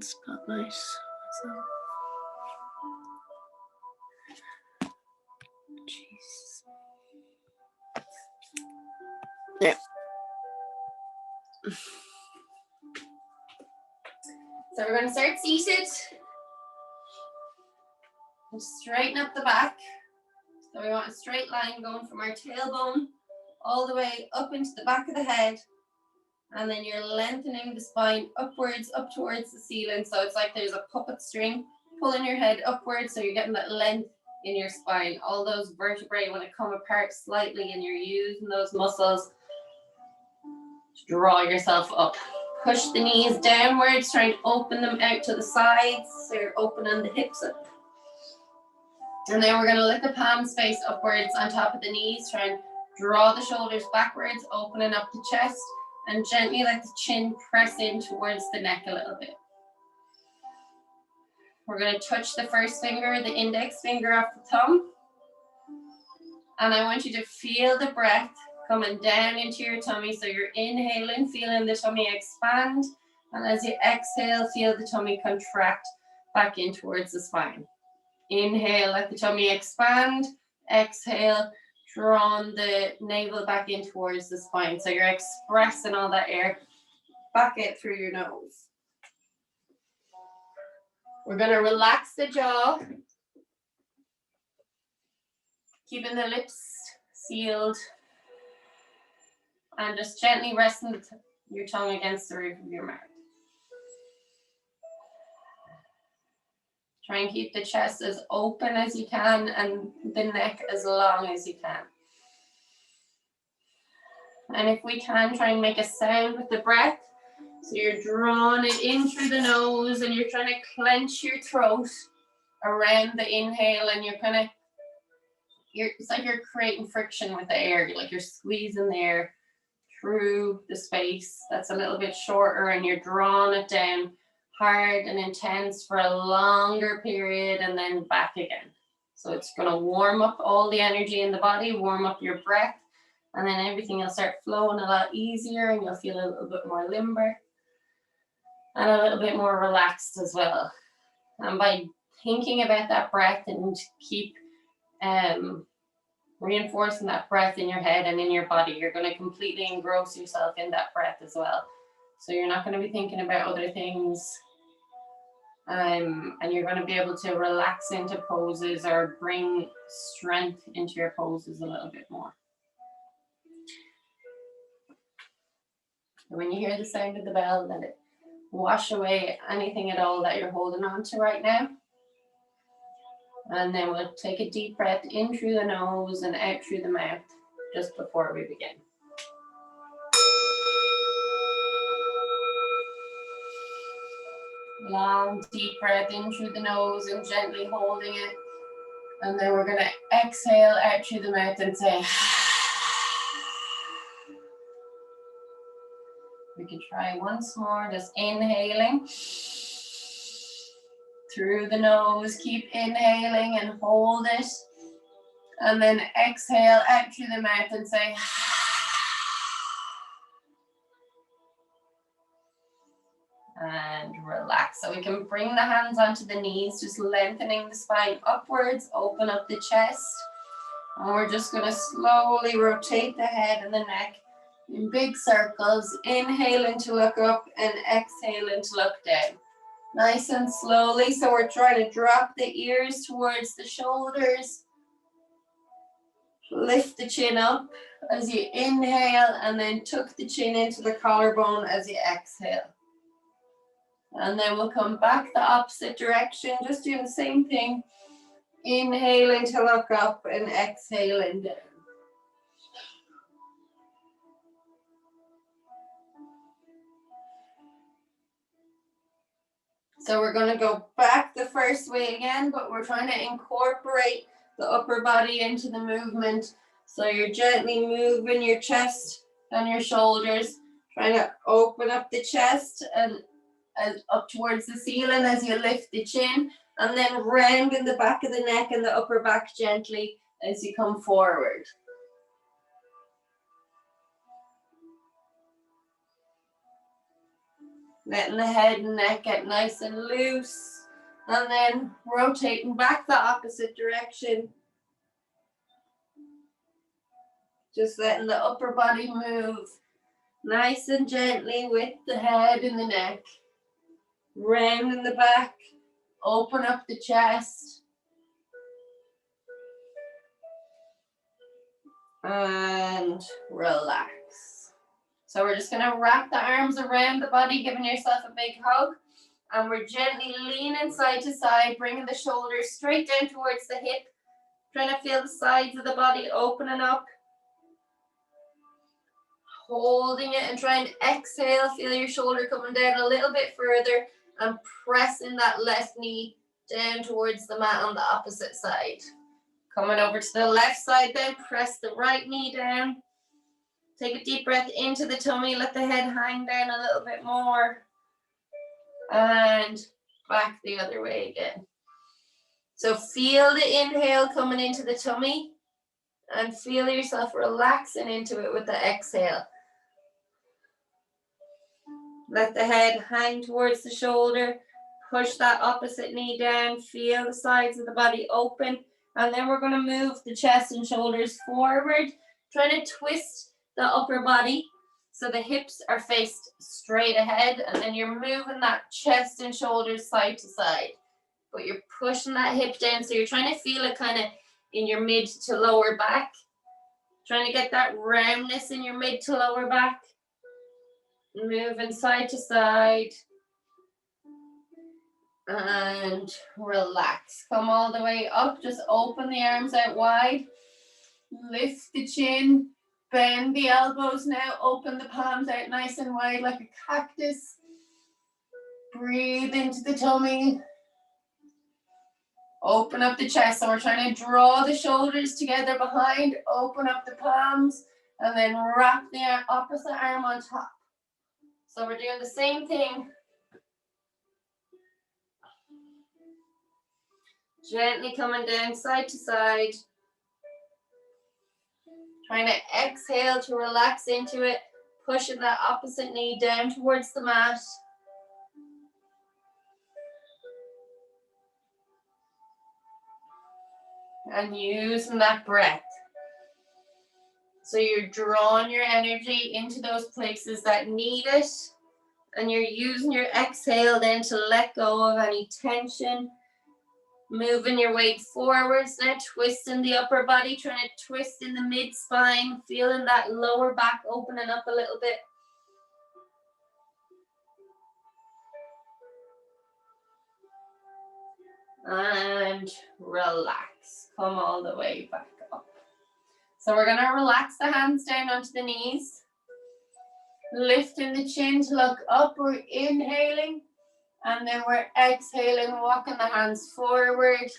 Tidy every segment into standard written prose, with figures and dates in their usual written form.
Spotlight. So, jeez. There. So we're going to start seated. And straighten up the back. So we want a straight line going from our tailbone all the way up into the back of the head. And then you're lengthening the spine upwards, up towards the ceiling. So it's like there's a puppet string pulling your head upwards. So you're getting that length in your spine. All those vertebrae want to come apart slightly and you're using those muscles to draw yourself up. Push the knees downwards, try and open them out to the sides. So you're opening the hips up. And then we're going to let the palms face upwards on top of the knees. Try and draw the shoulders backwards, opening up the chest. And gently let the chin press in towards the neck a little bit. We're going to touch the first finger, the index finger off the thumb. And I want you to feel the breath coming down into your tummy. So you're inhaling, feeling the tummy expand. And as you exhale, feel the tummy contract back in towards the spine. Inhale, let the tummy expand. Exhale, drawing the navel back in towards the spine. So you're expressing all that air back out through your nose. We're going to relax the jaw, keeping the lips sealed, and just gently resting your tongue against the roof of your mouth. Try and keep the chest as open as you can and the neck as long as you can. And if we can, try and make a sound with the breath. So you're drawing it in through the nose and you're trying to clench your throat around the inhale, and it's like you're creating friction with the air, like you're squeezing the air through the space that's a little bit shorter, and you're drawing it down hard and intense for a longer period and then back again. So it's going to warm up all the energy in the body, warm up your breath, and then everything will start flowing a lot easier and you'll feel a little bit more limber and a little bit more relaxed as well. And by thinking about that breath and keep reinforcing that breath in your head and in your body, you're going to completely engross yourself in that breath as well. So you're not going to be thinking about other things. And you're going to be able to relax into poses or bring strength into your poses a little bit more. When you hear the sound of the bell, let it wash away anything at all that you're holding on to right now. And then we'll take a deep breath in through the nose and out through the mouth just before we begin. Long, deep breath in through the nose and gently holding it. And then we're going to exhale out through the mouth and say, we can try once more, just inhaling through the nose. Keep inhaling and hold it. And then exhale out through the mouth and say, and relax. So we can bring the hands onto the knees, just lengthening the spine upwards, open up the chest. And we're just going to slowly rotate the head and the neck in big circles, inhaling to look up and exhaling to look down. Nice and slowly. So we're trying to drop the ears towards the shoulders. Lift the chin up as you inhale and then tuck the chin into the collarbone as you exhale. And then we'll come back the opposite direction, just doing the same thing. Inhaling to look up and exhaling down. So we're going to go back the first way again, but we're trying to incorporate the upper body into the movement. So you're gently moving your chest and your shoulders, trying to open up the chest and up towards the ceiling as you lift the chin, and then rounding the back of the neck and the upper back gently as you come forward. Letting the head and neck get nice and loose. And then rotating back the opposite direction. Just letting the upper body move nice and gently with the head and the neck. Round in the back. Open up the chest. And relax. So we're just going to wrap the arms around the body, giving yourself a big hug. And we're gently leaning side to side, bringing the shoulders straight down towards the hip. Trying to feel the sides of the body opening up. Holding it and trying to exhale. Feel your shoulder coming down a little bit further and pressing that left knee down towards the mat on the opposite side. Coming over to the left side then, press the right knee down. Take a deep breath into the tummy, let the head hang down a little bit more. And back the other way again. So feel the inhale coming into the tummy and feel yourself relaxing into it with the exhale. Let the head hang towards the shoulder. Push that opposite knee down. Feel the sides of the body open. And then we're going to move the chest and shoulders forward. Trying to twist the upper body so the hips are faced straight ahead. And then you're moving that chest and shoulders side to side. But you're pushing that hip down. So you're trying to feel it kind of in your mid to lower back. Trying to get that roundness in your mid to lower back. Moving side to side. And relax. Come all the way up. Just open the arms out wide. Lift the chin. Bend the elbows now. Open the palms out nice and wide like a cactus. Breathe into the tummy. Open up the chest. So we're trying to draw the shoulders together behind. Open up the palms. And then wrap the opposite arm on top. So we're doing the same thing. Gently coming down side to side. Trying to exhale to relax into it. Pushing that opposite knee down towards the mat. And using that breath. So you're drawing your energy into those places that need it. And you're using your exhale then to let go of any tension. Moving your weight forwards now, twisting the upper body, trying to twist in the mid-spine, feeling that lower back opening up a little bit. And relax. Come all the way back up. So we're going to relax the hands down onto the knees. Lifting the chin to look up. We're inhaling. And then we're exhaling, walking the hands forward.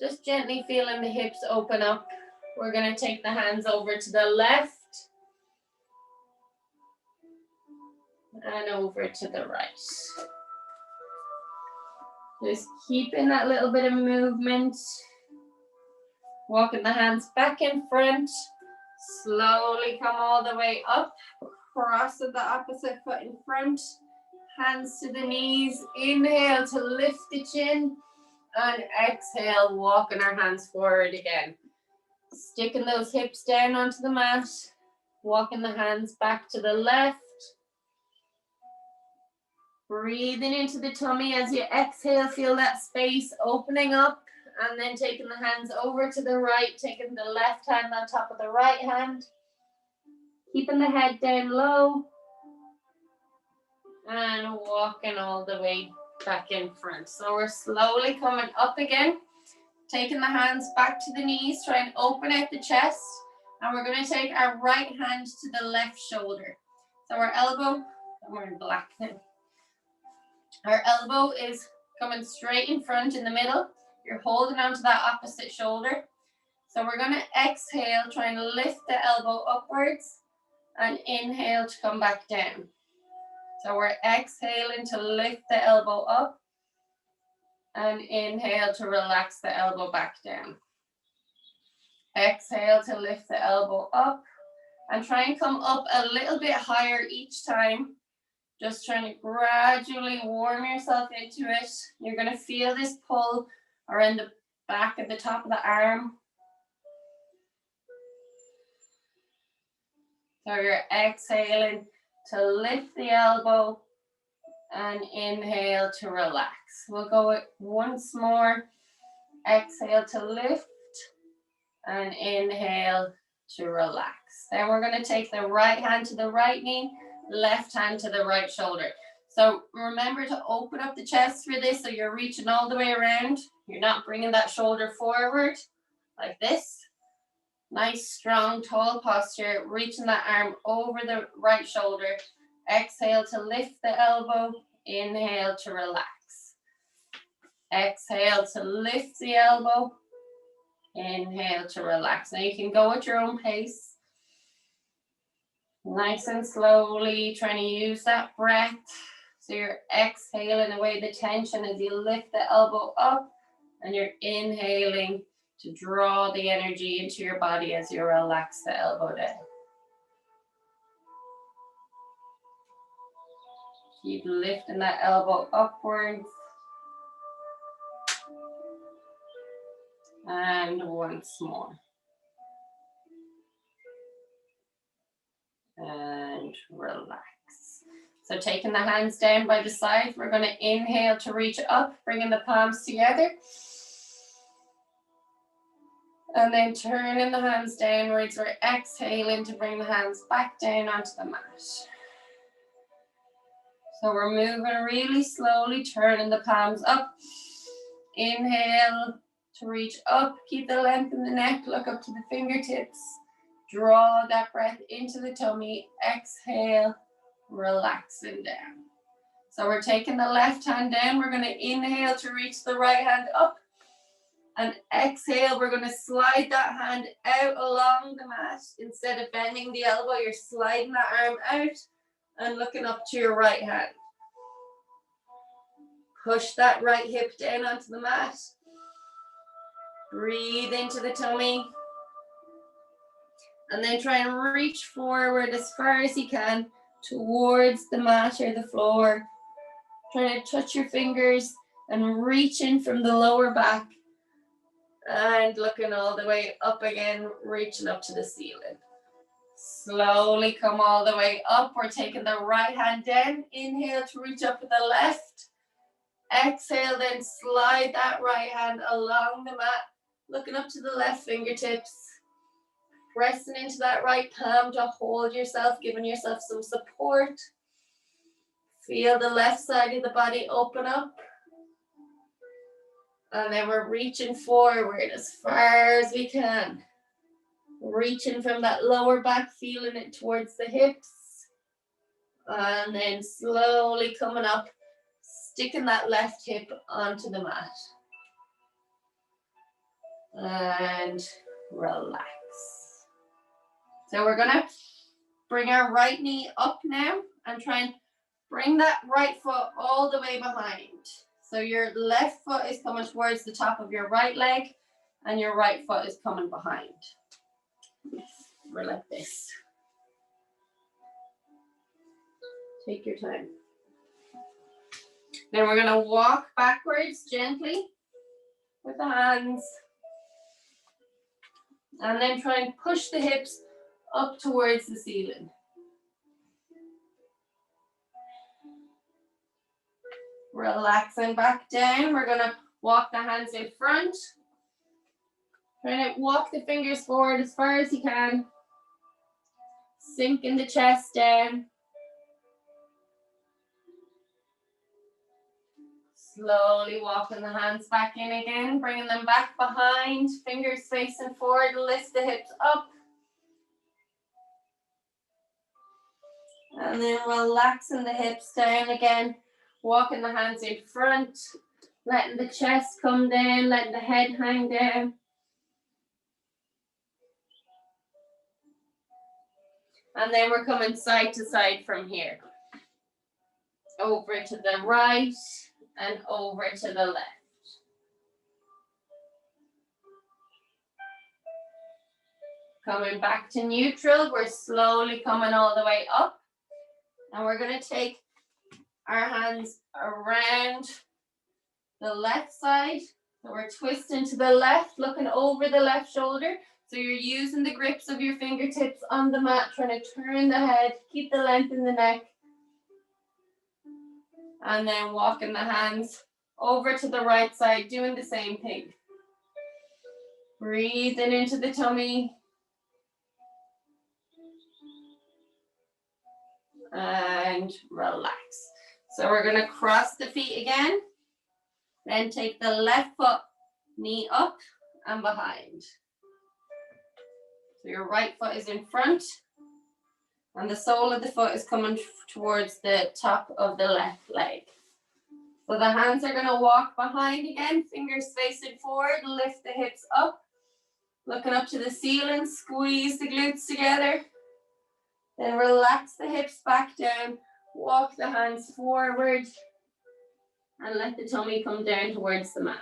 Just gently feeling the hips open up. We're going to take the hands over to the left. And over to the right. Just keeping that little bit of movement. Walking the hands back in front. Slowly come all the way up. Crossing the opposite foot in front. Hands to the knees. Inhale to lift the chin. And exhale, walking our hands forward again. Sticking those hips down onto the mat. Walking the hands back to the left. Breathing into the tummy as you exhale. Feel that space opening up. And then taking the hands over to the right. Taking the left hand on top of the right hand. Keeping the head down low. And walking all the way back in front. So we're slowly coming up again. Taking the hands back to the knees. Try and open out the chest. And we're going to take our right hand to the left shoulder. So our elbow, I'm wearing black now. Our elbow is coming straight in front in the middle. You're holding onto that opposite shoulder. So we're going to exhale, trying to lift the elbow upwards. And inhale to come back down. So we're exhaling to lift the elbow up and inhale to relax the elbow back down. Exhale to lift the elbow up and try and come up a little bit higher each time. Just trying to gradually warm yourself into it. You're going to feel this pull around the back at the top of the arm. So you're exhaling to lift the elbow and inhale to relax. We'll go with once more. Exhale to lift and inhale to relax. Then we're going to take the right hand to the right knee, left hand to the right shoulder. So remember to open up the chest for this so you're reaching all the way around. You're not bringing that shoulder forward like this. Nice, strong, tall posture, reaching that arm over the right shoulder. Exhale to lift the elbow, inhale to relax. Exhale to lift the elbow, inhale to relax. Now you can go at your own pace. Nice and slowly, trying to use that breath. So you're exhaling away the tension as you lift the elbow up, and you're inhaling to draw the energy into your body as you relax the elbow down. Keep lifting that elbow upwards. And once more. And relax. So taking the hands down by the side, we're going to inhale to reach up, bringing the palms together. And then turning the hands downwards, we're exhaling to bring the hands back down onto the mat. So we're moving really slowly, turning the palms up. Inhale to reach up, keep the length in the neck, look up to the fingertips. Draw that breath into the tummy, exhale, relaxing down. So we're taking the left hand down, we're going to inhale to reach the right hand up. And exhale, we're going to slide that hand out along the mat. Instead of bending the elbow, you're sliding that arm out and looking up to your right hand. Push that right hip down onto the mat. Breathe into the tummy. And then try and reach forward as far as you can towards the mat or the floor. Try to touch your fingers and reach in from the lower back. And looking all the way up again, reaching up to the ceiling. Slowly come all the way up. We're taking the right hand down. Inhale to reach up with the left. Exhale, then slide that right hand along the mat. Looking up to the left fingertips. Pressing into that right palm to hold yourself, giving yourself some support. Feel the left side of the body open up. And then we're reaching forward as far as we can. Reaching from that lower back, feeling it towards the hips. And then slowly coming up, sticking that left hip onto the mat. And relax. So we're gonna bring our right knee up now and try and bring that right foot all the way behind. So your left foot is coming towards the top of your right leg and your right foot is coming behind. We're like this. Take your time. Then we're gonna walk backwards gently with the hands. And then try and push the hips up towards the ceiling. Relaxing back down. We're gonna walk the hands in front. Try to walk the fingers forward as far as you can. Sinking the chest down. Slowly walking the hands back in again, bringing them back behind, fingers facing forward, lift the hips up. And then relaxing the hips down again, walking the hands in front, letting the chest come down, letting the head hang down. And then we're coming side to side from here. Over to the right and over to the left. Coming back to neutral, we're slowly coming all the way up. And we're going to take our hands around the left side. So we're twisting to the left, looking over the left shoulder. So you're using the grips of your fingertips on the mat, trying to turn the head, keep the length in the neck. And then walking the hands over to the right side, doing the same thing. Breathing into the tummy. And relax. So we're going to cross the feet again. Then take the left foot, knee up and behind. So your right foot is in front and the sole of the foot is coming towards the top of the left leg. So the hands are going to walk behind again, fingers facing forward, lift the hips up, looking up to the ceiling, squeeze the glutes together. Then relax the hips back down, walk the hands forward and let the tummy come down towards the mat.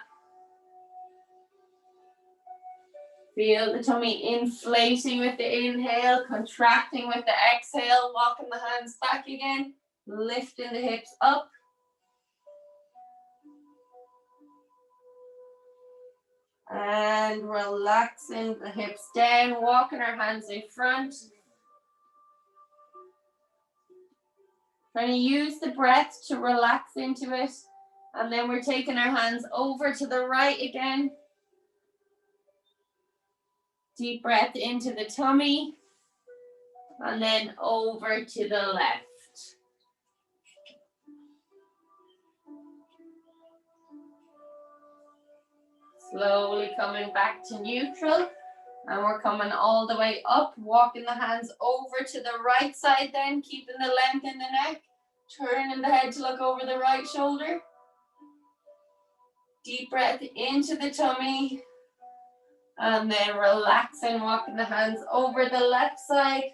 Feel the tummy inflating with the inhale, contracting with the exhale, walking the hands back again, lifting the hips up. And relaxing the hips down, walking our hands in front. Trying to use the breath to relax into it. And then we're taking our hands over to the right again. Deep breath into the tummy. And then over to the left. Slowly coming back to neutral. And we're coming all the way up, walking the hands over to the right side then, keeping the length in the neck. Turning the head to look over the right shoulder. Deep breath into the tummy. And then relaxing, walking the hands over the left side.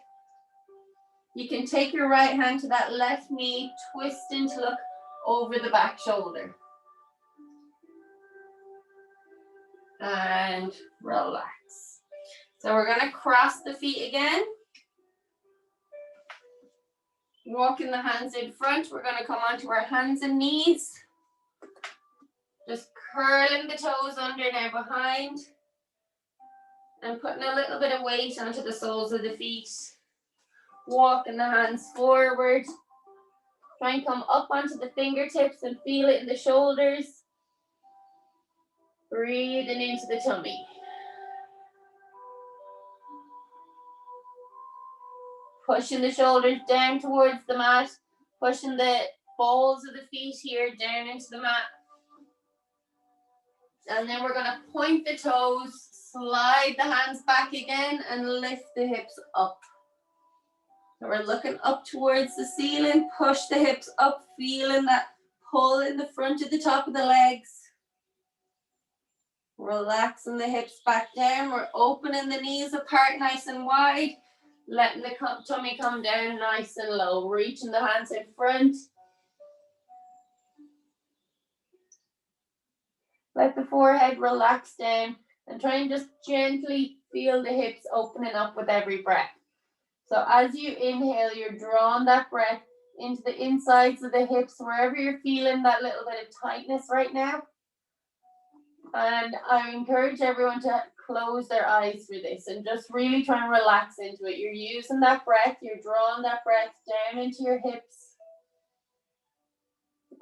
You can take your right hand to that left knee, twisting to look over the back shoulder. And relax. So we're going to cross the feet again. Walking the hands in front. We're going to come onto our hands and knees. Just curling the toes under now behind. And putting a little bit of weight onto the soles of the feet. Walking the hands forward. Try and come up onto the fingertips and feel it in the shoulders. Breathing into the tummy. Pushing the shoulders down towards the mat. Pushing the balls of the feet here down into the mat. And then we're going to point the toes, slide the hands back again and lift the hips up. So we're looking up towards the ceiling, push the hips up, feeling that pull in the front of the top of the legs. Relaxing the hips back down. We're opening the knees apart nice and wide. Letting the tummy come down nice and low. Reaching the hands in front. Let the forehead relax down. And try and just gently feel the hips opening up with every breath. So as you inhale, you're drawing that breath into the insides of the hips, wherever you're feeling that little bit of tightness right now. And I encourage everyone to close their eyes for this and just really try and relax into it. You're using that breath, you're drawing that breath down into your hips.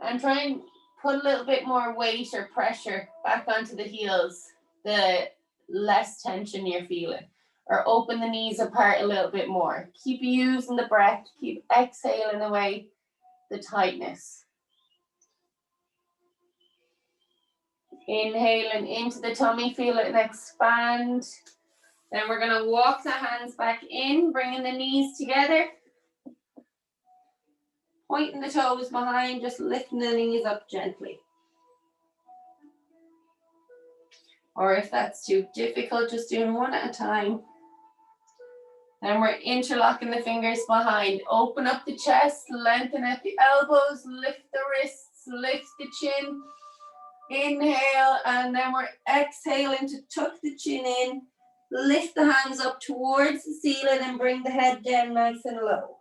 And try and put a little bit more weight or pressure back onto the heels, the less tension you're feeling. Or open the knees apart a little bit more. Keep using the breath, keep exhaling away the tightness. Inhaling into the tummy, feel it expand. Then we're going to walk the hands back in, bringing the knees together. Pointing the toes behind, just lifting the knees up gently. Or if that's too difficult, just doing one at a time. Then we're interlocking the fingers behind. Open up the chest, lengthen out the elbows, lift the wrists, lift the chin. Inhale, and then we're exhaling to tuck the chin in. Lift the hands up towards the ceiling and bring the head down nice and low.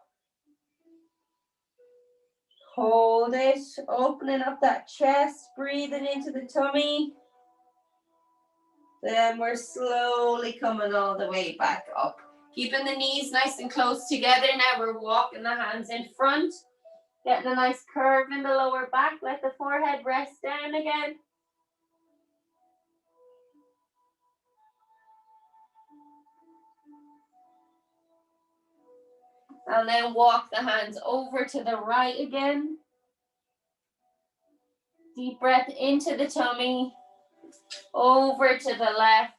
Hold it, opening up that chest, breathing into the tummy. Then we're slowly coming all the way back up. Keeping the knees nice and close together. Now we're walking the hands in front. Getting a nice curve in the lower back. Let the forehead rest down again. And then walk the hands over to the right again. Deep breath into the tummy. Over to the left.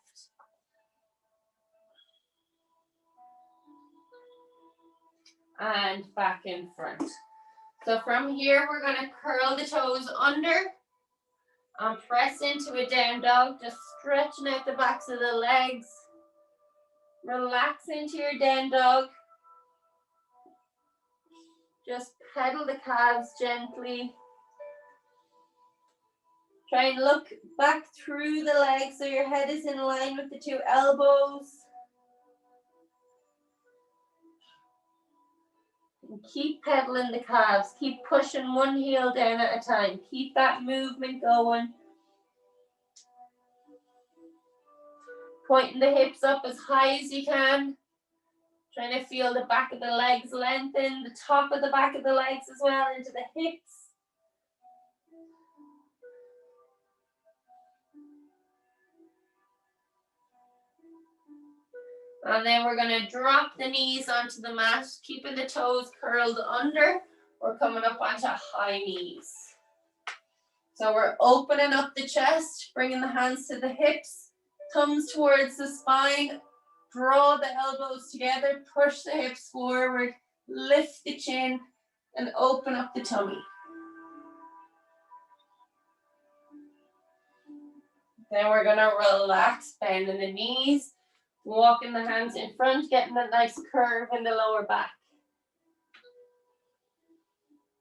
And back in front. So from here, we're going to curl the toes under and press into a down dog, just stretching out the backs of the legs. Relax into your down dog. Just pedal the calves gently. Try and look back through the legs so your head is in line with the two elbows. And keep pedaling the calves. Keep pushing one heel down at a time. Keep that movement going. Pointing the hips up as high as you can. Trying to feel the back of the legs lengthen, the top of the back of the legs as well, into the hips. And then we're going to drop the knees onto the mat, keeping the toes curled under. We're coming up onto high knees. So we're opening up the chest, bringing the hands to the hips, thumbs towards the spine. Draw the elbows together, push the hips forward, lift the chin, and open up the tummy. Then we're going to relax, bending the knees, walking the hands in front, getting a nice curve in the lower back.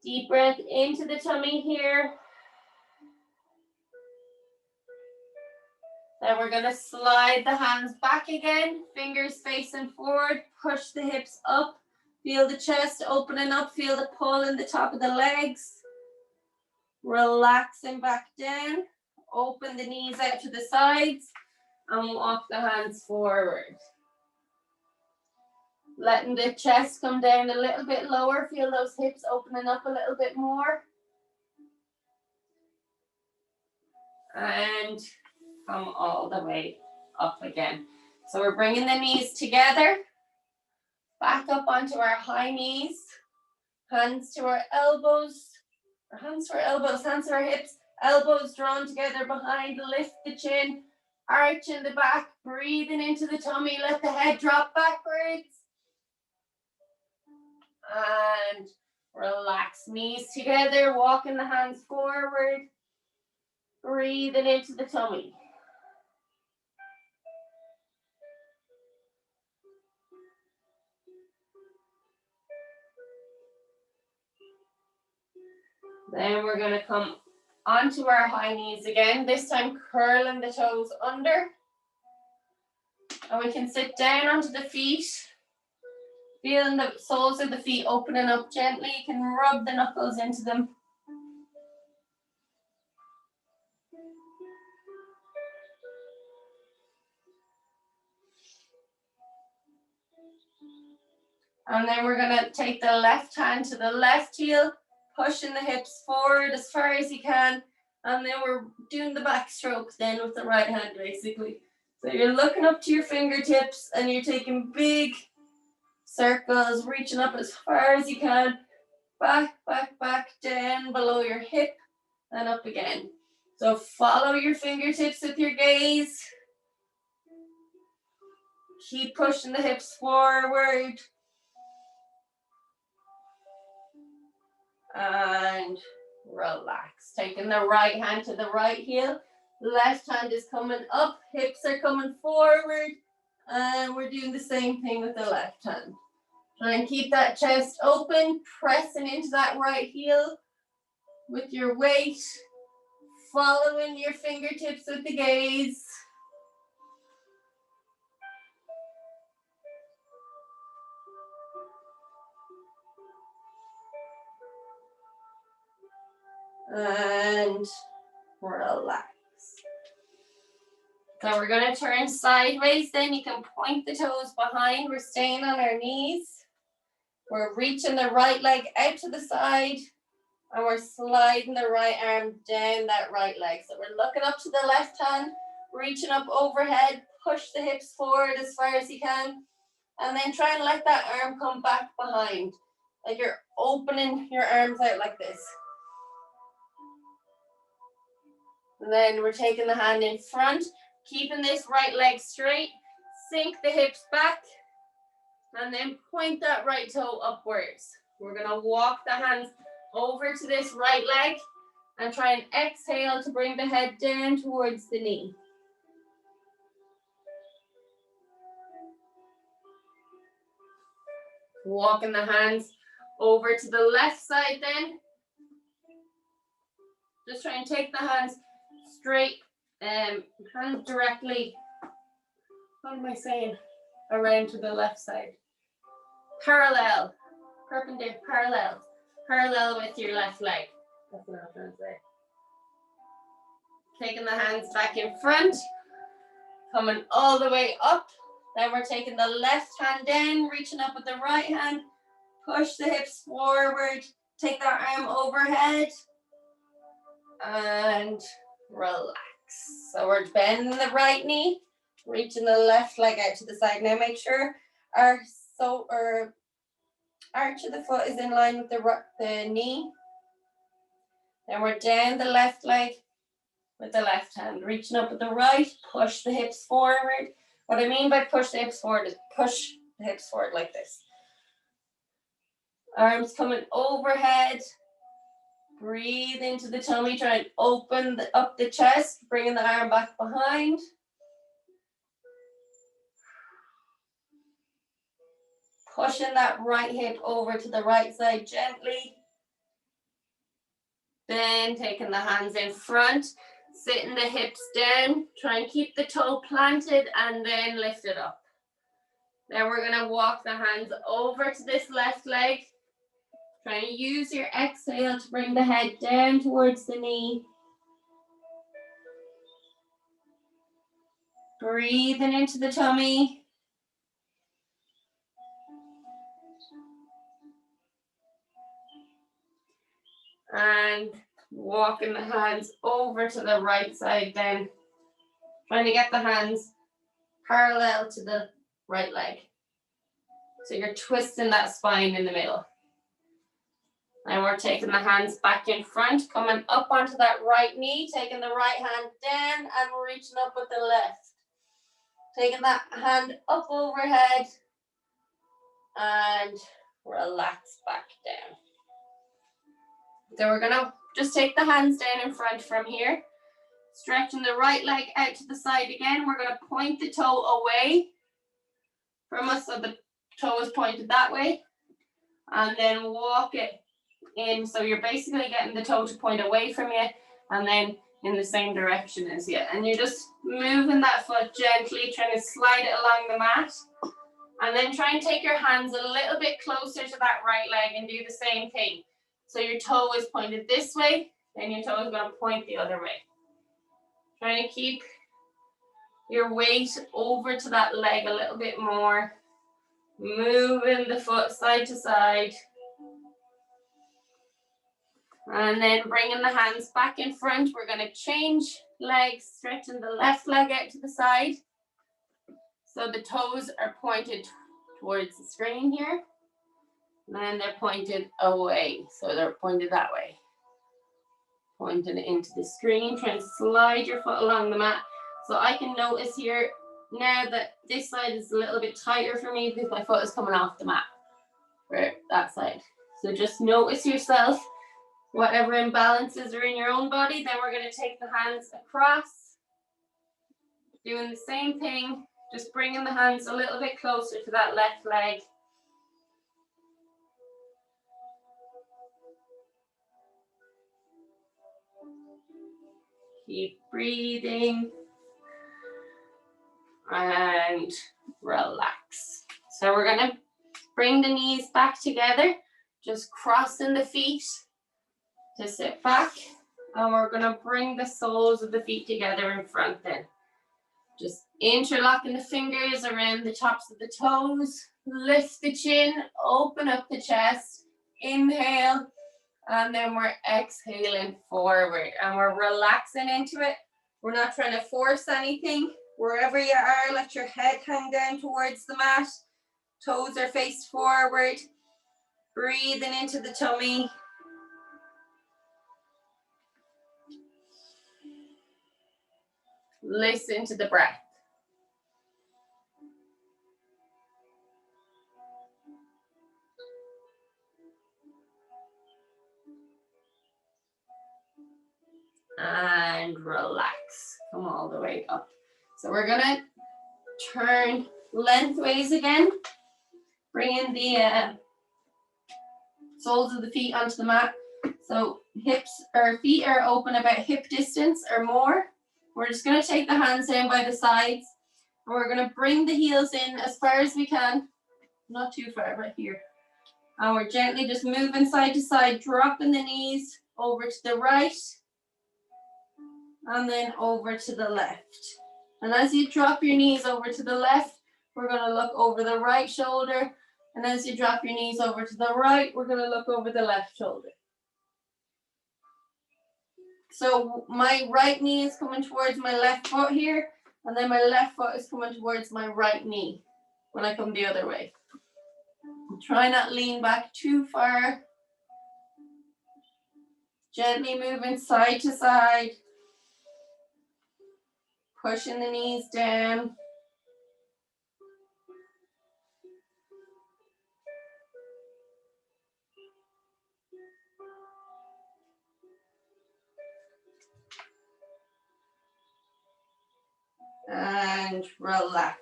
Deep breath into the tummy here. Then we're going to slide the hands back again, fingers facing forward, push the hips up, feel the chest opening up, feel the pull in the top of the legs. Relaxing back down, open the knees out to the sides and walk the hands forward. Letting the chest come down a little bit lower, feel those hips opening up a little bit more. And come all the way up again. So we're bringing the knees together, back up onto our high knees, hands to our elbows, hands to our hips, elbows drawn together behind, lift the chin, arch in the back, breathing into the tummy, let the head drop backwards. And relax, knees together, walking the hands forward, breathing into the tummy. Then we're going to come onto our high knees again, this time curling the toes under. And we can sit down onto the feet, feeling the soles of the feet opening up gently. You can rub the knuckles into them. And then we're going to take the left hand to the left heel, pushing the hips forward as far as you can. And then we're doing the back stroke then with the right hand basically. So you're looking up to your fingertips and you're taking big circles, reaching up as far as you can. Back, back, back, down below your hip and up again. So follow your fingertips with your gaze. Keep pushing the hips forward. And relax. Taking the right hand to the right heel. Left hand is coming up. Hips are coming forward. And we're doing the same thing with the left hand. Try and keep that chest open. Pressing into that right heel with your weight. Following your fingertips with the gaze. and relax. So we're going to turn sideways, then you can point the toes behind. We're staying on our knees. We're reaching the right leg out to the side, and we're sliding the right arm down that right leg. So we're looking up to the left hand, reaching up overhead, push the hips forward as far as you can, and then try and let that arm come back behind, like you're opening your arms out like this. And then we're taking the hand in front, keeping this right leg straight, sink the hips back, and then point that right toe upwards. We're gonna walk the hands over to this right leg and try and exhale to bring the head down towards the knee. Walking the hands over to the left side then. Just try and take the hands straight, kind of directly, what am I saying, around to the left side. Parallel, perpendicular, parallel with your left leg. That's what I'm trying to say. Taking the hands back in front, coming all the way up. Then we're taking the left hand down, reaching up with the right hand. Push the hips forward, take that arm overhead, and relax. So we're bending the right knee, reaching the left leg out to the side. Now make sure our arch of the foot is in line with the knee. Then we're down the left leg with the left hand, reaching up with the right, push the hips forward. What I mean by push the hips forward is push the hips forward like this. Arms coming overhead. Breathe into the tummy, try and open up the chest, bringing the arm back behind. Pushing that right hip over to the right side gently. Then taking the hands in front, sitting the hips down, try and keep the toe planted and then lift it up. Then we're going to walk the hands over to this left leg. Try and use your exhale to bring the head down towards the knee. Breathing into the tummy. And walking the hands over to the right side then. Trying to get the hands parallel to the right leg. So you're twisting that spine in the middle. And we're taking the hands back in front, coming up onto that right knee, taking the right hand down and reaching up with the left. Taking that hand up overhead and relax back down. So we're gonna just take the hands down in front from here, stretching the right leg out to the side again. We're gonna point the toe away from us so the toe is pointed that way, and then walk it in. So you're basically getting the toe to point away from you and then in the same direction as you. And you're just moving that foot gently, trying to slide it along the mat. And then try and take your hands a little bit closer to that right leg and do the same thing. So your toe is pointed this way, then your toe is going to point the other way. Trying to keep your weight over to that leg a little bit more. Moving the foot side to side. And then bringing the hands back in front. We're going to change legs, stretching the left leg out to the side. So the toes are pointed towards the screen here. And then they're pointed away. So they're pointed that way. Pointing into the screen. Try and slide your foot along the mat. So I can notice here now that this side is a little bit tighter for me because my foot is coming off the mat. For that side. So just notice yourself. Whatever imbalances are in your own body, then we're going to take the hands across. Doing the same thing, just bringing the hands a little bit closer to that left leg. Keep breathing. And relax. So we're going to bring the knees back together, just crossing the feet. to sit back, and we're going to bring the soles of the feet together in front then. Just interlocking the fingers around the tops of the toes, lift the chin, open up the chest, inhale, and then we're exhaling forward, and we're relaxing into it. We're not trying to force anything. Wherever you are, let your head hang down towards the mat, toes are faced forward, breathing into the tummy. Listen to the breath. And relax. Come all the way up. So we're gonna turn lengthways again. Bring in the soles of the feet onto the mat. So hips or feet are open about hip distance or more. We're just gonna take the hands down by the sides. And we're gonna bring the heels in as far as we can. Not too far, right here. And we're gently just moving side to side, dropping the knees over to the right. And then over to the left. And as you drop your knees over to the left, we're going to look over the right shoulder. And as you drop your knees over to the right, we're going to look over the left shoulder. So my right knee is coming towards my left foot here, and then my left foot is coming towards my right knee when I come the other way. Try not lean back too far. Gently moving side to side. Pushing the knees down. And relax.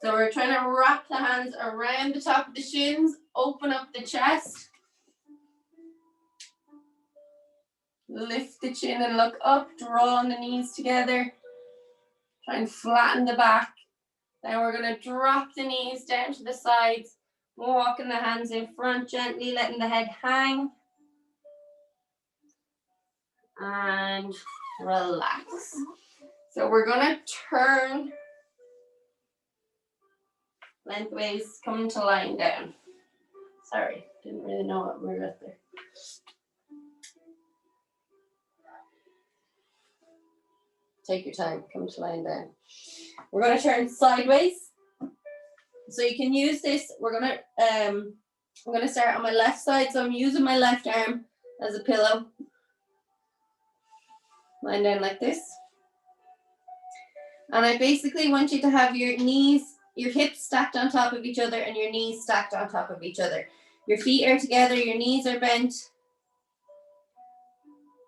So we're trying to wrap the hands around the top of the shins, open up the chest. Lift the chin and look up, drawing the knees together. Try and flatten the back. Then we're going to drop the knees down to the sides, walking the hands in front, gently letting the head hang. And relax. So we're going to turn lengthways, coming to lying down. Sorry, didn't really know what we were at there. Take your time, come to lying down. We're going to turn sideways. So you can use this. I'm going to start on my left side. So I'm using my left arm as a pillow. Lying down like this. And I basically want you to have your knees, your hips stacked on top of each other and your knees stacked on top of each other. Your feet are together, your knees are bent.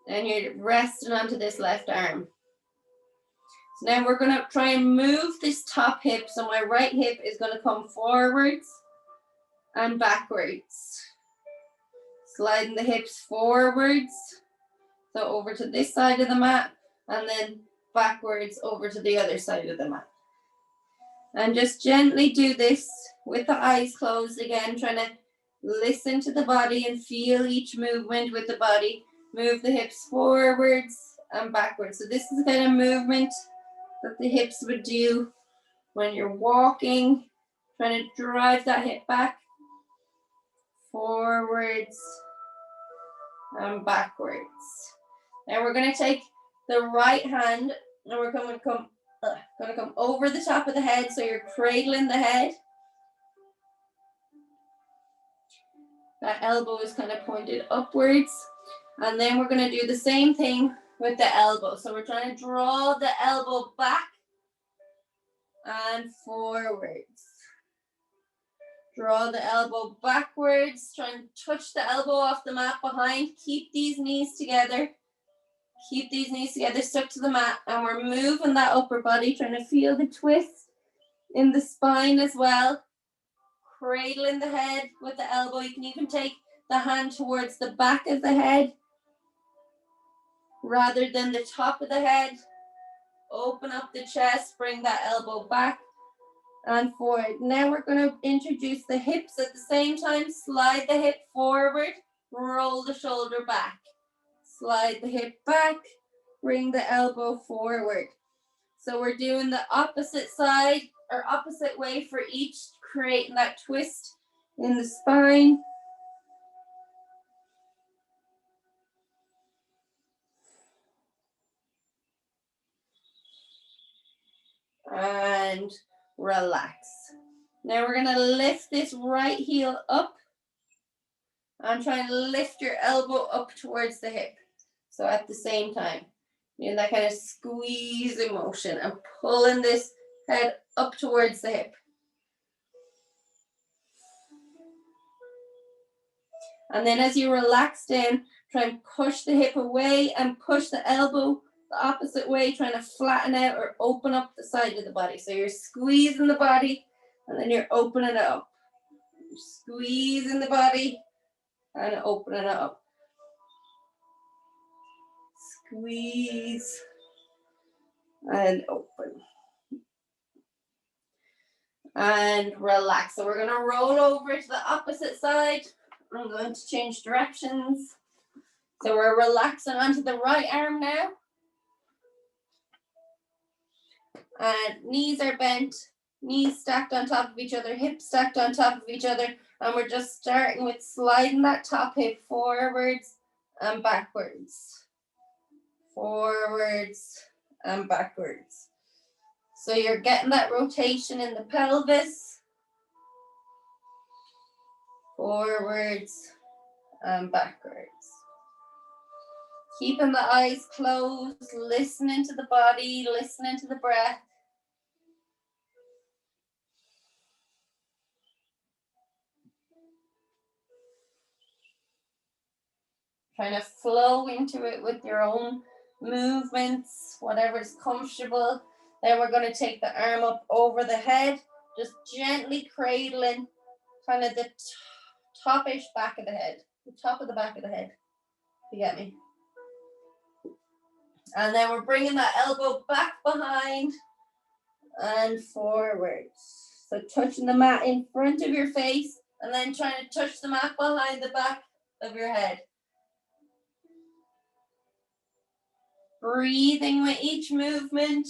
And you're resting onto this left arm. So now we're going to try and move this top hip. So my right hip is going to come forwards and backwards. Sliding the hips forwards. So over to this side of the mat and then backwards over to the other side of the mat. And just gently do this with the eyes closed again, trying to listen to the body and feel each movement with the body. Move the hips forwards and backwards. So this is the kind of movement that the hips would do when you're walking, trying to drive that hip back, forwards and backwards. Now we're going to take the right hand and we're going to come over the top of the head, so you're cradling the head. That elbow is kind of pointed upwards. And then we're going to do the same thing with the elbow. So we're trying to draw the elbow back and forwards. Draw the elbow backwards. Try and touch the elbow off the mat behind. Keep these knees together. Keep these knees together, stuck to the mat. And we're moving that upper body, trying to feel the twist in the spine as well. Cradling the head with the elbow. You can even take the hand towards the back of the head rather than the top of the head. Open up the chest, bring that elbow back and forward. Now we're going to introduce the hips at the same time. Slide the hip forward, roll the shoulder back. slide the hip back, bring the elbow forward. So we're doing the opposite side or opposite way for each, creating that twist in the spine. And relax. Now we're gonna lift this right heel up and try and lift your elbow up towards the hip. So at the same time, doing that kind of squeezing motion and pulling this head up towards the hip. And then as you relax down, try and push the hip away and push the elbow the opposite way, trying to flatten out or open up the side of the body. So you're squeezing the body and then you're opening it up. You're squeezing the body and opening it up. Squeeze and open. And relax. So we're going to roll over to the opposite side. I'm going to change directions. So we're relaxing onto the right arm now. And knees are bent, knees stacked on top of each other, hips stacked on top of each other. And we're just starting with sliding that top hip forwards and backwards. Forwards and backwards. So you're getting that rotation in the pelvis. Forwards and backwards. Keeping the eyes closed, listening to the body, listening to the breath. Trying to flow into it with your own movements, whatever's comfortable. Then we're going to take the arm up over the head, just gently cradling kind of the topish back of the head, the top of the back of the head. You get me? And then we're bringing that elbow back behind and forwards. So touching the mat in front of your face and then trying to touch the mat behind the back of your head. Breathing with each movement.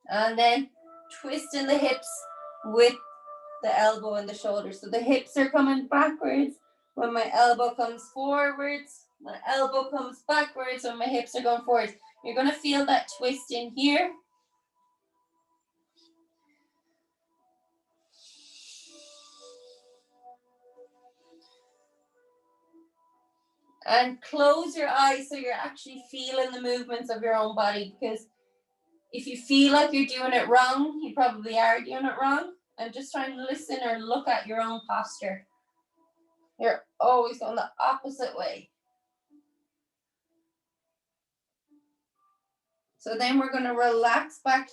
And then twisting the hips with the elbow and the shoulder. So the hips are coming backwards when my elbow comes forwards. My elbow comes backwards when my hips are going forwards. You're going to feel that twist in here. And close your eyes so you're actually feeling the movements of your own body, because if you feel like you're doing it wrong, you probably are doing it wrong. And just try and listen or look at your own posture. You're always going the opposite way. So then we're going to relax back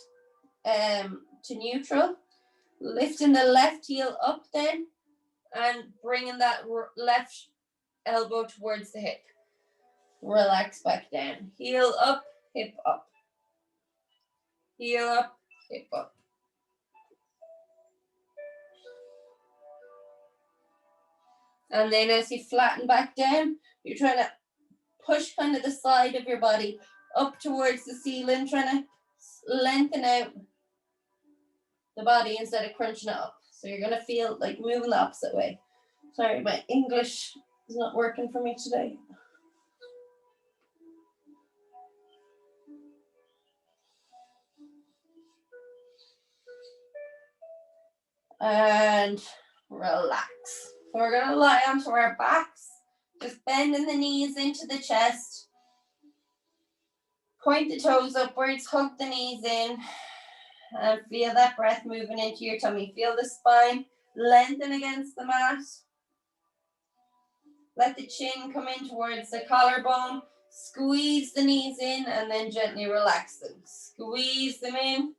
to neutral, lifting the left heel up then, and bringing that left elbow towards the hip. Relax back down. Heel up, hip up. Heel up, hip up. And then as you flatten back down, you're trying to push kind of the side of your body up towards the ceiling, trying to lengthen out the body instead of crunching it up. So you're going to feel like moving the opposite way. Sorry, my English is not working for me today. And relax. So we're going to lie onto our backs, just bending the knees into the chest. Point the toes upwards, hug the knees in, and feel that breath moving into your tummy. Feel the spine lengthen against the mat. Let the chin come in towards the collarbone. Squeeze the knees in and then gently relax them. Squeeze them in,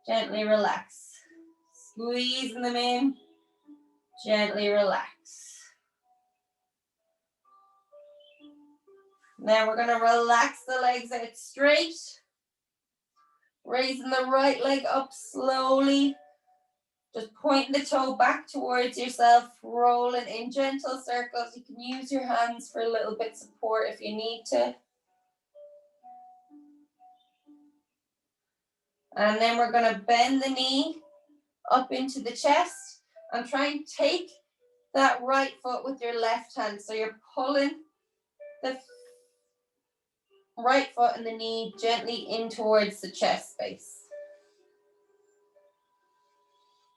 gently relax. Squeezing them in, gently relax. Now we're going to relax the legs out straight. Raising the right leg up slowly. Just pointing the toe back towards yourself, rolling in gentle circles. You can use your hands for a little bit of support if you need to. And then we're going to bend the knee up into the chest and try and take that right foot with your left hand. So you're pulling the right foot and the knee gently in towards the chest space.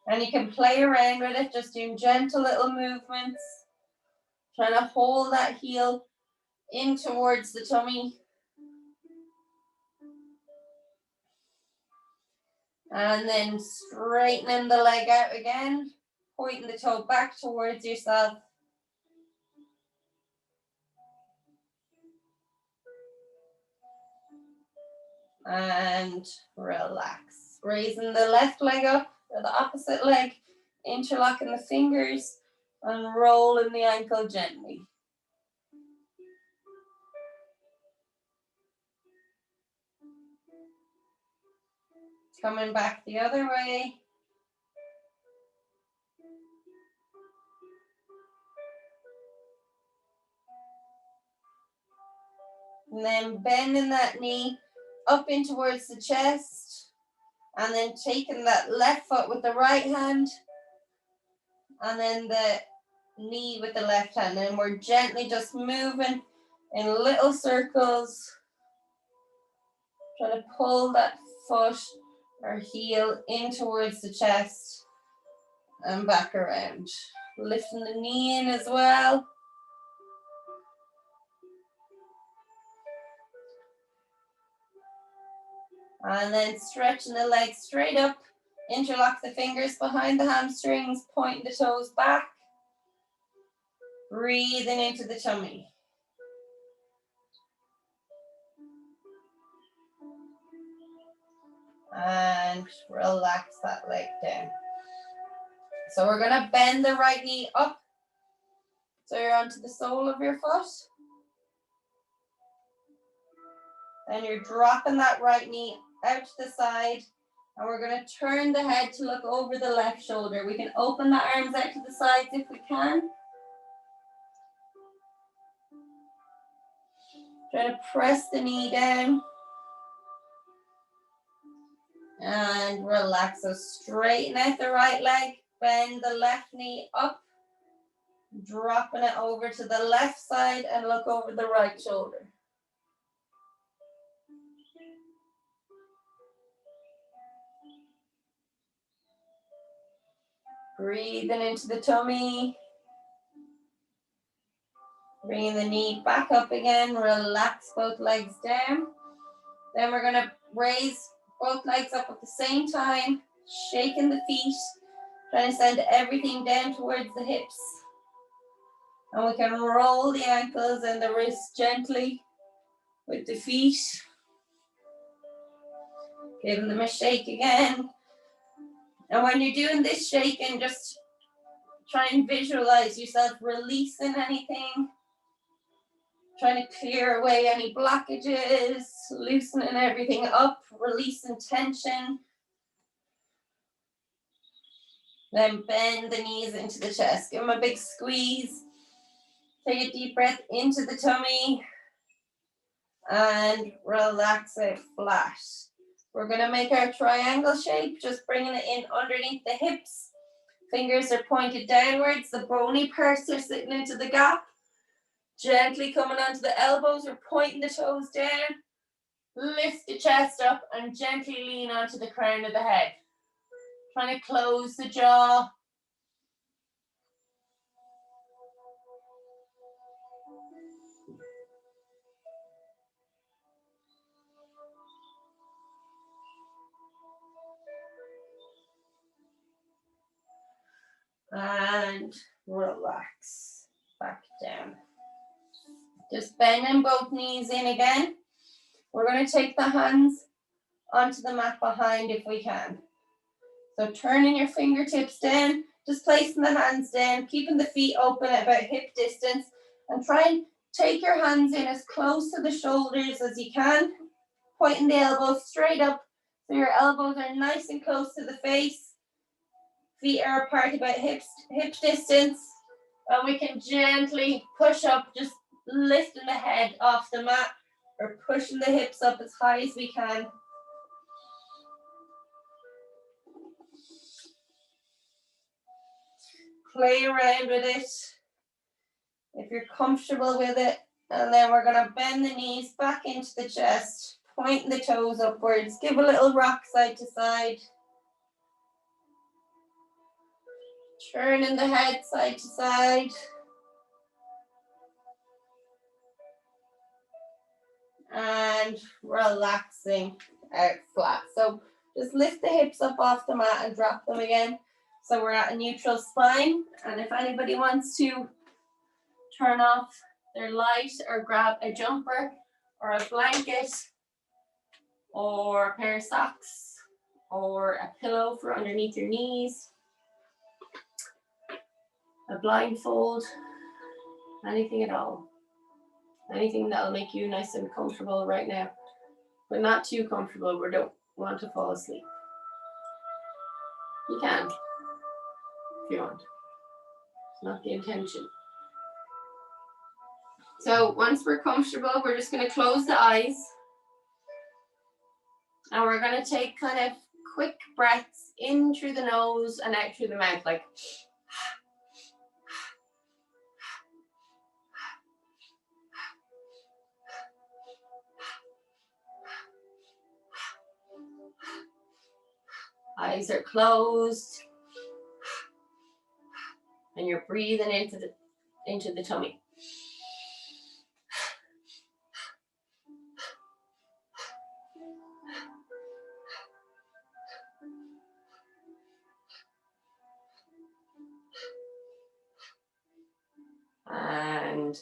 And you can play around with it, just doing gentle little movements, trying to hold that heel in towards the tummy. And then straightening the leg out again, pointing the toe back towards yourself. And relax. Raising the left leg up, or the opposite leg, interlocking the fingers, and rolling the ankle gently. Coming back the other way. And then bending that knee up in towards the chest. And then taking that left foot with the right hand. And then the knee with the left hand. And we're gently just moving in little circles. Trying to pull that foot or heel in towards the chest. And back around. Lifting the knee in as well. And then stretching the legs straight up. Interlock the fingers behind the hamstrings. Point the toes back. Breathing into the tummy. And relax that leg down. So we're going to bend the right knee up. So you're onto the sole of your foot. Then you're dropping that right knee out to the side. And we're going to turn the head to look over the left shoulder. We can open the arms out to the sides if we can. Try to press the knee down. And relax. So straighten out the right leg. Bend the left knee up. Dropping it over to the left side and look over the right shoulder. Breathing into the tummy. Bringing the knee back up again. Relax both legs down. Then we're going to raise both legs up at the same time. Shaking the feet. Trying to send everything down towards the hips. And we can roll the ankles and the wrists gently with the feet. Giving them a shake again. And when you're doing this shaking, just try and visualize yourself releasing anything. Trying to clear away any blockages, loosening everything up, releasing tension. Then bend the knees into the chest. Give them a big squeeze. Take a deep breath into the tummy. And relax it flat. We're going to make our triangle shape, just bringing it in underneath the hips. Fingers are pointed downwards. The bony parts are sitting into the gap. Gently coming onto the elbows. We're pointing the toes down. Lift the chest up and gently lean onto the crown of the head. Trying to close the jaw. And relax back down. Just bending both knees in again. We're going to take the hands onto the mat behind if we can. So turning your fingertips down, just placing the hands down, keeping the feet open at about hip distance, and try and take your hands in as close to the shoulders as you can, pointing the elbows straight up So your elbows are nice and close to the face. Feet are apart about hip distance. And we can gently push up, just lifting the head off the mat or pushing the hips up as high as we can. Play around with it if you're comfortable with it. And then we're going to bend the knees back into the chest, pointing the toes upwards. Give a little rock side to side. Turning the head side to side. And relaxing out flat. So just lift the hips up off the mat and drop them again. So we're at a neutral spine. And if anybody wants to turn off their light or grab a jumper or a blanket or a pair of socks or a pillow for underneath your knees, a blindfold, anything at all. Anything that'll make you nice and comfortable right now, but not too comfortable. We don't want to fall asleep. You can, if you want. It's not the intention. So once we're comfortable, we're just going to close the eyes. And we're going to take kind of quick breaths in through the nose and out through the mouth, like eyes are closed. And you're breathing into the tummy. And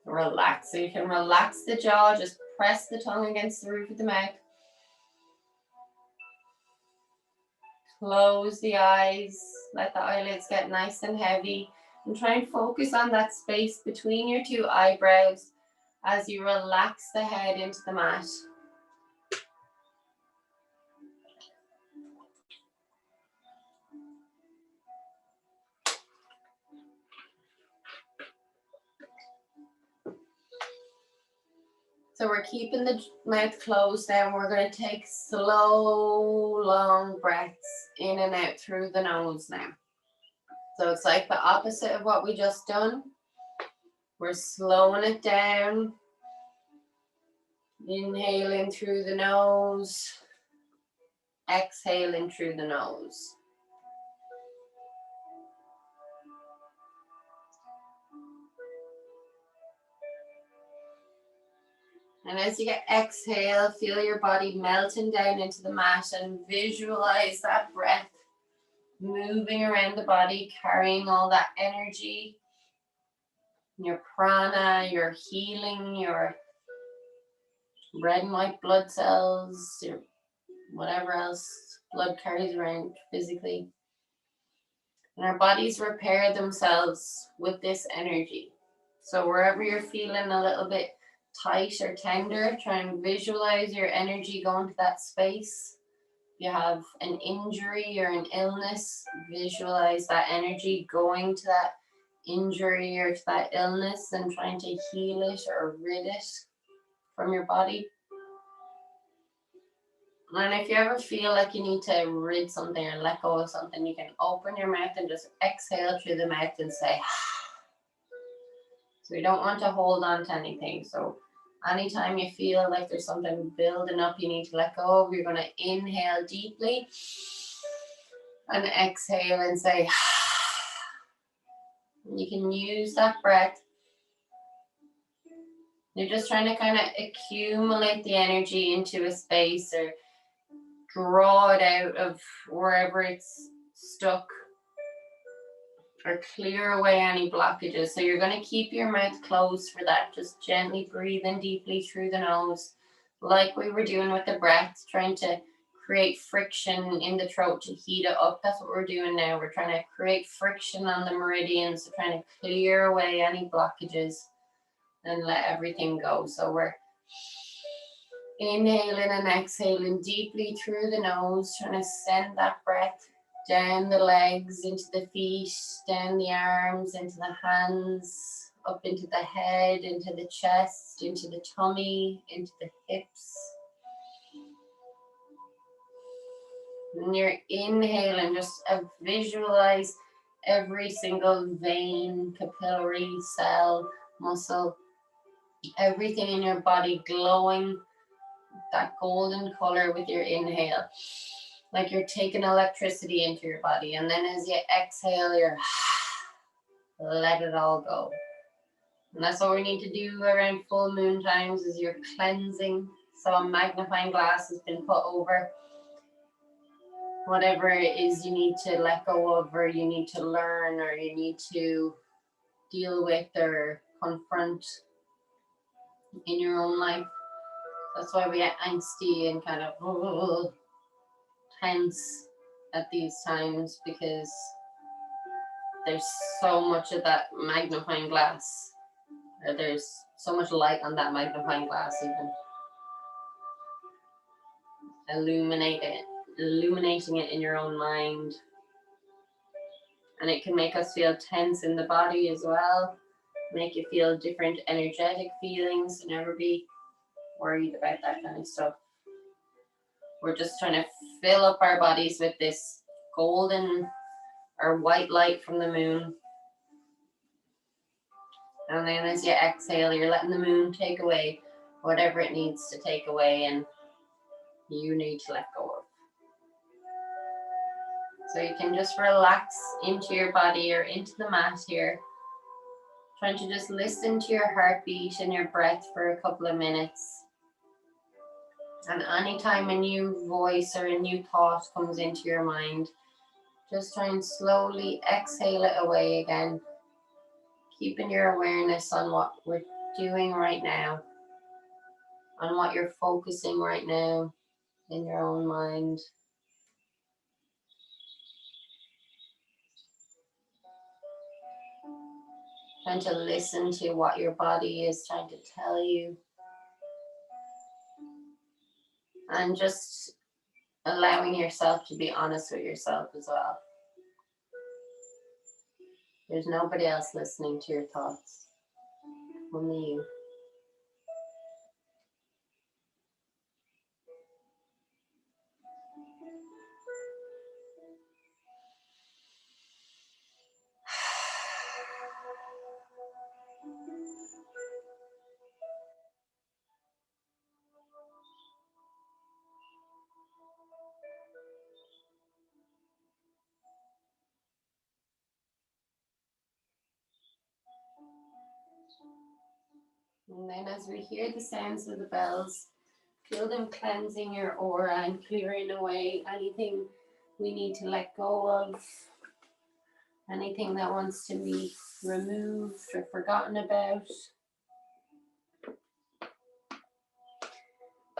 relax. So you can relax the jaw, just press the tongue against the roof of the mouth. Close the eyes, let the eyelids get nice and heavy, and try and focus on that space between your two eyebrows as you relax the head into the mat. So we're keeping the mouth closed now, and we're going to take slow, long breaths in and out through the nose now. So it's like the opposite of what we just done. We're slowing it down. Inhaling through the nose. Exhaling through the nose. And as you exhale, feel your body melting down into the mat and visualize that breath moving around the body, carrying all that energy, your prana, your healing, your red and white blood cells, your whatever else blood carries around physically. And our bodies repair themselves with this energy. So wherever you're feeling a little bit tight or tender, try and visualize your energy going to that space. If you have an injury or an illness, visualize that energy going to that injury or to that illness and trying to heal it or rid it from your body. And if you ever feel like you need to rid something or let go of something, you can open your mouth and just exhale through the mouth and say, so we don't want to hold on to anything. So anytime you feel like there's something building up you need to let go of, you're going to inhale deeply and exhale and say, and you can use that breath. You're just trying to kind of accumulate the energy into a space or draw it out of wherever it's stuck or clear away any blockages. So you're going to keep your mouth closed for that. Just gently breathing deeply through the nose like we were doing with the breath, trying to create friction in the throat to heat it up. That's what we're doing now. We're trying to create friction on the meridians, so trying to clear away any blockages and let everything go. So we're Inhaling and exhaling deeply through the nose, trying to send that breath down the legs, into the feet, down the arms, into the hands, up into the head, into the chest, into the tummy, into the hips. When you're inhaling, just visualize every single vein, capillary, cell, muscle, everything in your body glowing that golden color with your inhale, like you're taking electricity into your body. And then as you exhale, you're let it all go. And that's what we need to do around full moon times, is you're cleansing. So a magnifying glass has been put over whatever it is you need to let go of, or you need to learn, or you need to deal with or confront in your own life. That's why we get angsty and kind of tense at these times, because there's so much of that magnifying glass, or there's so much light on that magnifying glass, even illuminating it in your own mind. And it can make us feel tense in the body as well, make you feel different energetic feelings. So never be worried about that kind of stuff. We're just trying to fill up our bodies with this golden or white light from the moon. And then as you exhale, you're letting the moon take away whatever it needs to take away and you need to let go of. So you can just relax into your body or into the mat here, trying to just listen to your heartbeat and your breath for a couple of minutes. And anytime a new voice or a new thought comes into your mind, just try and slowly exhale it away again, keeping your awareness on what we're doing right now, on what you're focusing right now in your own mind. Trying to listen to what your body is trying to tell you. And just allowing yourself to be honest with yourself as well. There's nobody else listening to your thoughts, only you. And then as we hear the sounds of the bells, feel them cleansing your aura and clearing away anything we need to let go of, anything that wants to be removed or forgotten about.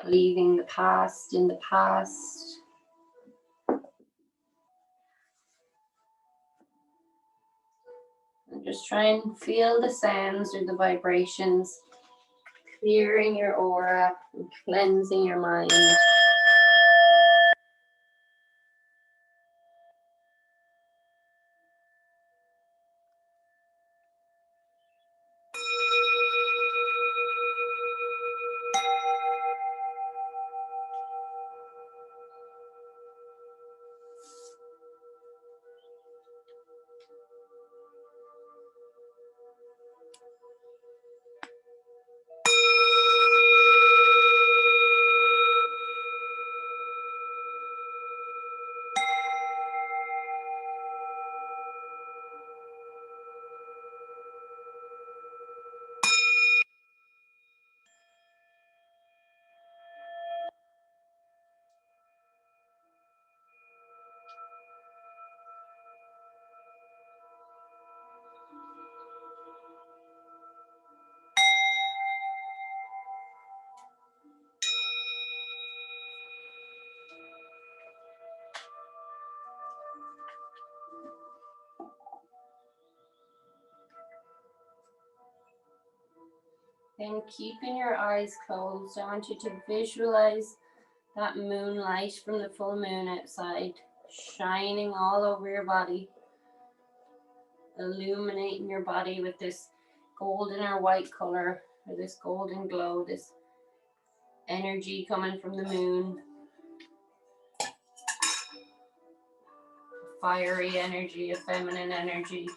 Leaving the past in the past. And just try and feel the sounds or the vibrations, clearing your aura and cleansing your mind. Then keeping your eyes closed, I want you to visualize that moonlight from the full moon outside, shining all over your body, illuminating your body with this golden or white color, or this golden glow, this energy coming from the moon, fiery energy, a feminine energy,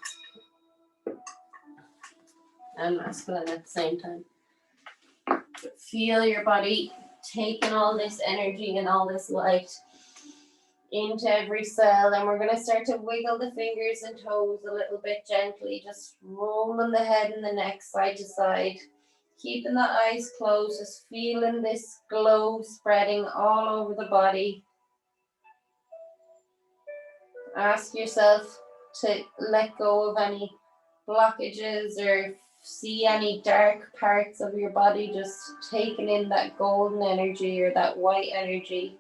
and masculine at the same time. Feel your body taking all this energy and all this light into every cell, and we're going to start to wiggle the fingers and toes a little bit gently, just rolling the head and the neck side to side, keeping the eyes closed, just feeling this glow spreading all over the body. Ask yourself to let go of any blockages or see any dark parts of your body, just taking in that golden energy or that white energy.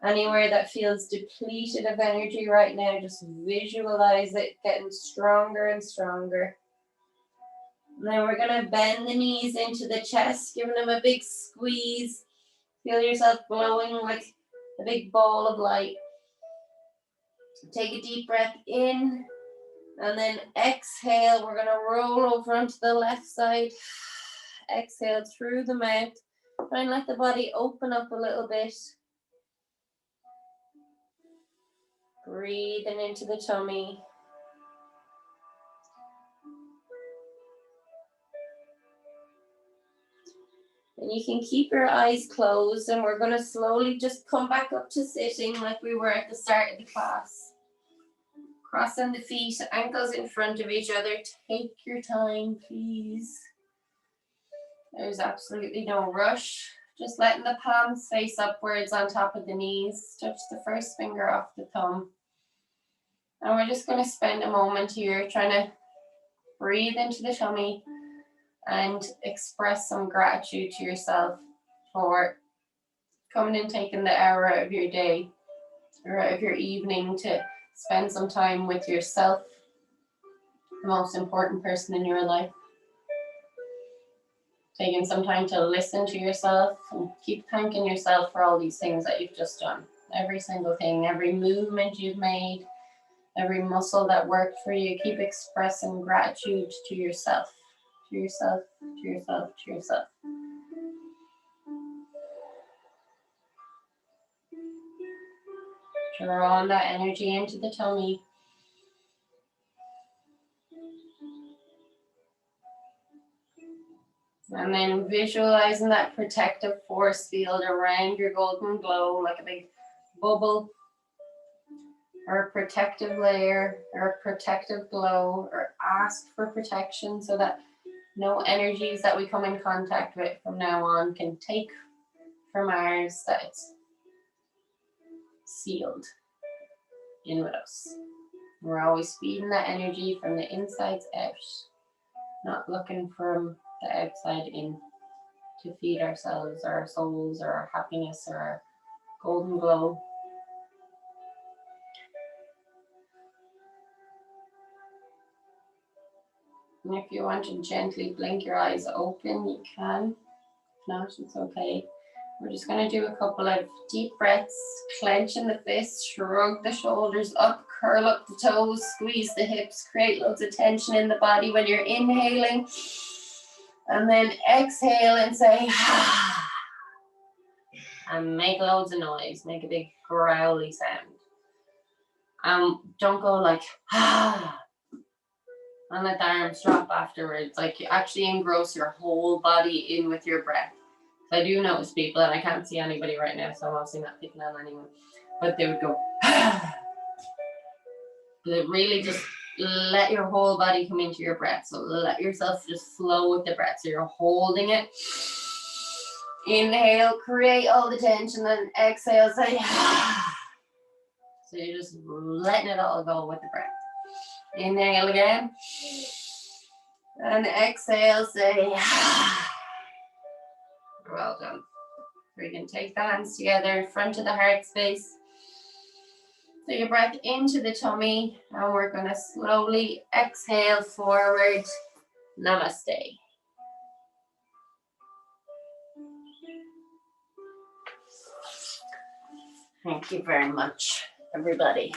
Anywhere that feels depleted of energy right now, just visualize it getting stronger and stronger. And then we're going to bend the knees into the chest, giving them a big squeeze. Feel yourself glowing like a big ball of light. Take a deep breath in, and then exhale. We're going to roll over onto the left side. Exhale through the mouth. Try and let the body open up a little bit. Breathing into the tummy. And you can keep your eyes closed, and we're going to slowly just come back up to sitting like we were at the start of the class. Crossing the feet, ankles in front of each other. Take your time, please. There's absolutely no rush. Just letting the palms face upwards on top of the knees. Touch the first finger off the thumb. And we're just going to spend a moment here trying to breathe into the tummy and express some gratitude to yourself for coming and taking the hour out of your day or out of your evening to spend some time with yourself, the most important person in your life. Taking some time to listen to yourself and keep thanking yourself for all these things that you've just done. Every single thing, every movement you've made, every muscle that worked for you. Keep expressing gratitude to yourself, to yourself, to yourself, to yourself. Draw that energy into the tummy. And then visualizing that protective force field around your golden glow, like a big bubble, or a protective layer, or a protective glow, or ask for protection so that no energies that we come in contact with from now on can take from ours, that it's sealed in with us. We're always feeding that energy from the insides out, not looking from the outside in to feed ourselves, our souls, or our happiness, or our golden glow. And if you want to gently blink your eyes open, you can. If not, it's okay. We're just going to do a couple of deep breaths, clenching the fists, shrug the shoulders up, curl up the toes, squeeze the hips, create loads of tension in the body when you're inhaling. And then exhale and say, and make loads of noise, make a big growly sound. Don't go like, and let the arms drop afterwards. Like, you actually engross your whole body in with your breath. So I do notice people, and I can't see anybody right now, so I'm obviously not picking on anyone, but they would go, really just let your whole body come into your breath. So let yourself just flow with the breath. So you're holding it. Inhale, create all the tension, then exhale, say, so you're just letting it all go with the breath. Inhale again. And exhale, say, well done. So you can take the hands together in front of the heart space. Take your breath into the tummy, and we're going to slowly exhale forward. Namaste. Thank you very much, everybody.